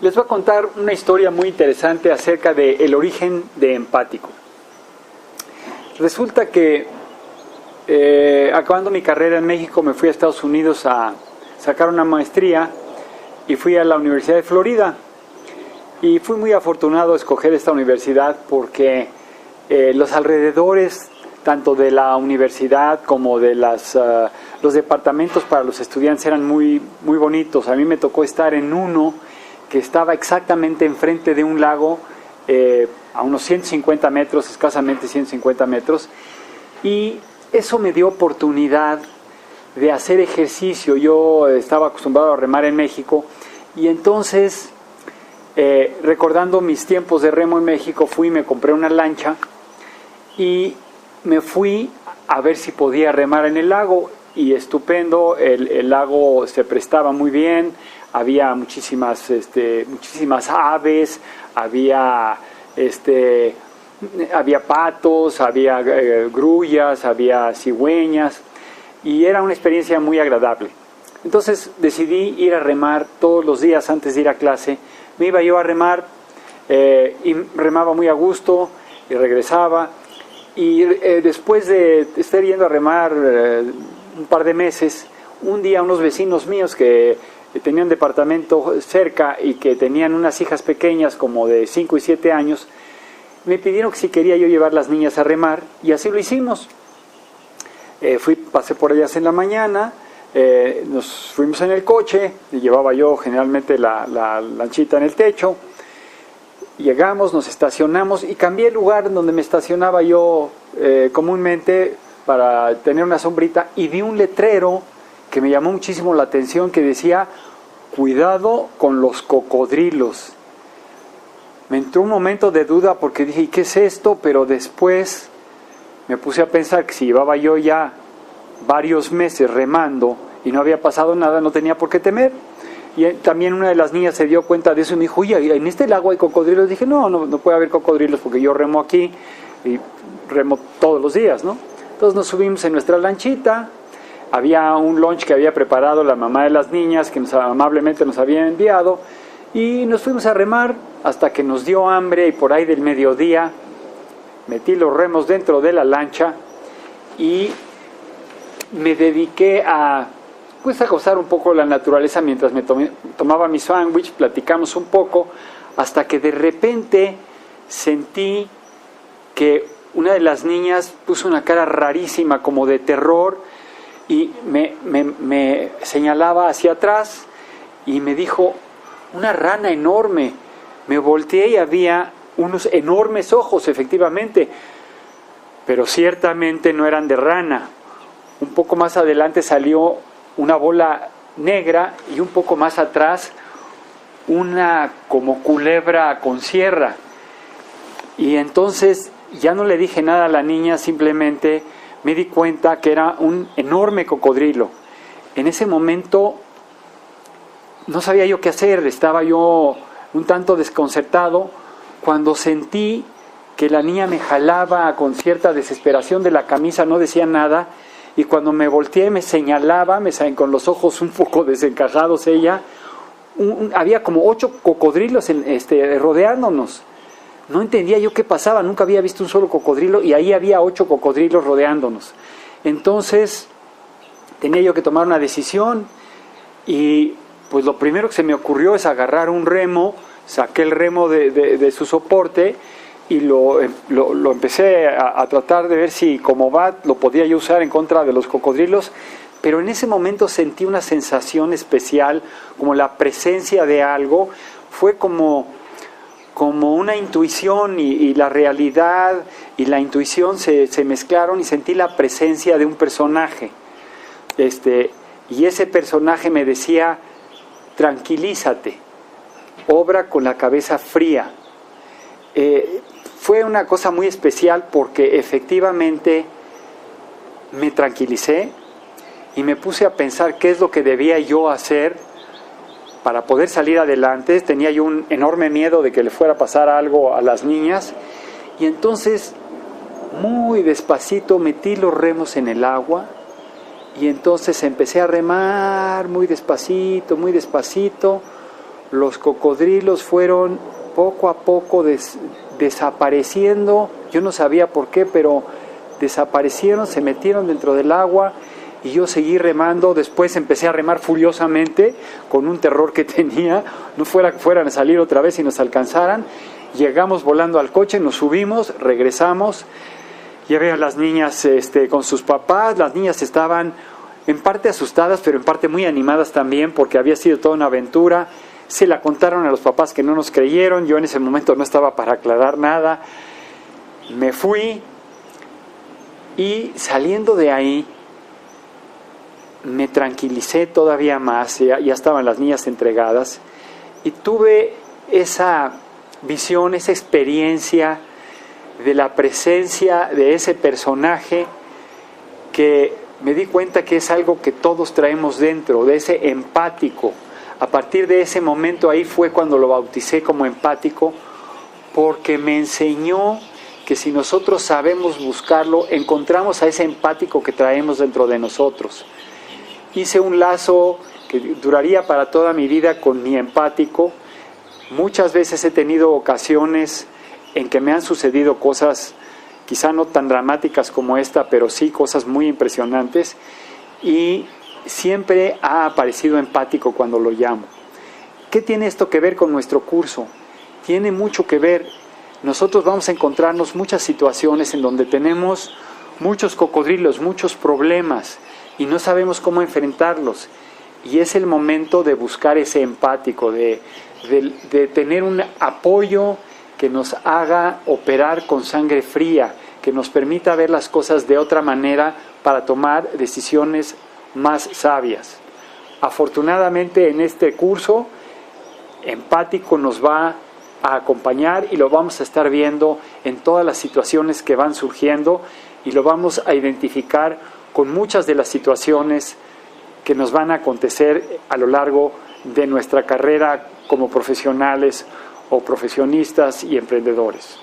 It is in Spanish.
Les voy a contar una historia muy interesante acerca del origen de Empático. Resulta que acabando mi carrera en México me fui a Estados Unidos a sacar una maestría y fui a la Universidad de Florida. Y fui muy afortunado a escoger esta universidad porque los alrededores, tanto de la universidad como de los departamentos para los estudiantes, eran muy, muy bonitos. A mí me tocó estar en uno que estaba exactamente enfrente de un lago, a unos 150 metros, escasamente 150 metros, y eso me dio oportunidad de hacer ejercicio. Yo estaba acostumbrado a remar en México, y entonces, recordando mis tiempos de remo en México, me compré una lancha, y me fui a ver si podía remar en el lago, y estupendo, el lago se prestaba muy bien, había muchísimas aves, había patos, había grullas, había cigüeñas, y era una experiencia muy agradable. Entonces decidí ir a remar todos los días antes de ir a clase. Me iba yo a remar, y remaba muy a gusto, y regresaba, y después de estar yendo a remar un par de meses, un día unos vecinos míos que tenían departamento cerca y que tenían unas hijas pequeñas como de 5 y 7 años, me pidieron que si quería yo llevar las niñas a remar, y así lo hicimos. Pasé por ellas en la mañana, nos fuimos en el coche, y llevaba yo generalmente la lanchita en el techo. Llegamos, nos estacionamos y cambié el lugar donde me estacionaba yo comúnmente para tener una sombrita, y vi un letrero que me llamó muchísimo la atención que decía: cuidado con los cocodrilos. Me entró un momento de duda porque dije, ¿qué es esto? Pero después me puse a pensar que si llevaba yo ya varios meses remando y no había pasado nada, no tenía por qué temer. Y también una de las niñas se dio cuenta de eso y me dijo, oye, ¿en este lago hay cocodrilos? Dije, no puede haber cocodrilos porque yo remo aquí y remo todos los días, ¿no? Entonces nos subimos en nuestra lanchita. Había un lunch que había preparado la mamá de las niñas, que amablemente nos había enviado, y nos fuimos a remar hasta que nos dio hambre, y por ahí del mediodía metí los remos dentro de la lancha y me dediqué a gozar un poco la naturaleza mientras me tomaba mi sándwich. Platicamos un poco hasta que de repente sentí que una de las niñas puso una cara rarísima como de terror y me señalaba hacia atrás y me dijo, una rana enorme. Me volteé y había unos enormes ojos, efectivamente, pero ciertamente no eran de rana. Un poco más adelante salió una bola negra y un poco más atrás una como culebra con sierra. Y entonces ya no le dije nada a la niña, simplemente me di cuenta que era un enorme cocodrilo. En ese momento no sabía yo qué hacer, estaba yo un tanto desconcertado cuando sentí que la niña me jalaba con cierta desesperación de la camisa, no decía nada, y cuando me volteé me señalaba, con los ojos un poco desencajados ella, había como 8 cocodrilos rodeándonos. No entendía yo qué pasaba, nunca había visto un solo cocodrilo y ahí había 8 cocodrilos rodeándonos. Entonces tenía yo que tomar una decisión y pues lo primero que se me ocurrió es agarrar un remo, saqué el remo de su soporte y lo empecé a tratar de ver si como bat lo podía yo usar en contra de los cocodrilos, pero en ese momento sentí una sensación especial, como la presencia de algo, fue como una intuición y la realidad y la intuición se mezclaron y sentí la presencia de un personaje. Y ese personaje me decía, tranquilízate, obra con la cabeza fría. Fue una cosa muy especial porque efectivamente me tranquilicé y me puse a pensar qué es lo que debía yo hacer para poder salir adelante. Tenía yo un enorme miedo de que le fuera a pasar algo a las niñas y entonces muy despacito metí los remos en el agua y entonces empecé a remar muy despacito, los cocodrilos fueron poco a poco desapareciendo. Yo no sabía por qué, pero desaparecieron, se metieron dentro del agua y yo seguí remando. Después empecé a remar furiosamente con un terror que tenía, no fueran a salir otra vez y nos alcanzaran. Llegamos volando al coche, nos subimos, regresamos. Ya veo a las niñas con sus papás. Las niñas estaban en parte asustadas, pero en parte muy animadas también, porque había sido toda una aventura. Se la contaron a los papás que no nos creyeron. Yo en ese momento no estaba para aclarar nada. Me fui y saliendo de ahí me tranquilicé todavía más. Ya estaban las niñas entregadas y tuve esa visión, esa experiencia de la presencia de ese personaje, que me di cuenta que es algo que todos traemos dentro, de ese empático. A partir de ese momento, ahí fue cuando lo bauticé como empático, porque me enseñó que si nosotros sabemos buscarlo, encontramos a ese empático que traemos dentro de nosotros. Hice un lazo que duraría para toda mi vida con mi empático. Muchas veces he tenido ocasiones en que me han sucedido cosas, quizá no tan dramáticas como esta, pero sí cosas muy impresionantes, y siempre ha aparecido empático cuando lo llamo. ¿Qué tiene esto que ver con nuestro curso? Tiene mucho que ver. Nosotros vamos a encontrarnos muchas situaciones en donde tenemos muchos cocodrilos, muchos problemas, y no sabemos cómo enfrentarlos. Y es el momento de buscar ese empático, de tener un apoyo que nos haga operar con sangre fría, que nos permita ver las cosas de otra manera para tomar decisiones más sabias. Afortunadamente en este curso, empático nos va a acompañar y lo vamos a estar viendo en todas las situaciones que van surgiendo, y lo vamos a identificar con muchas de las situaciones que nos van a acontecer a lo largo de nuestra carrera como profesionales o profesionistas y emprendedores.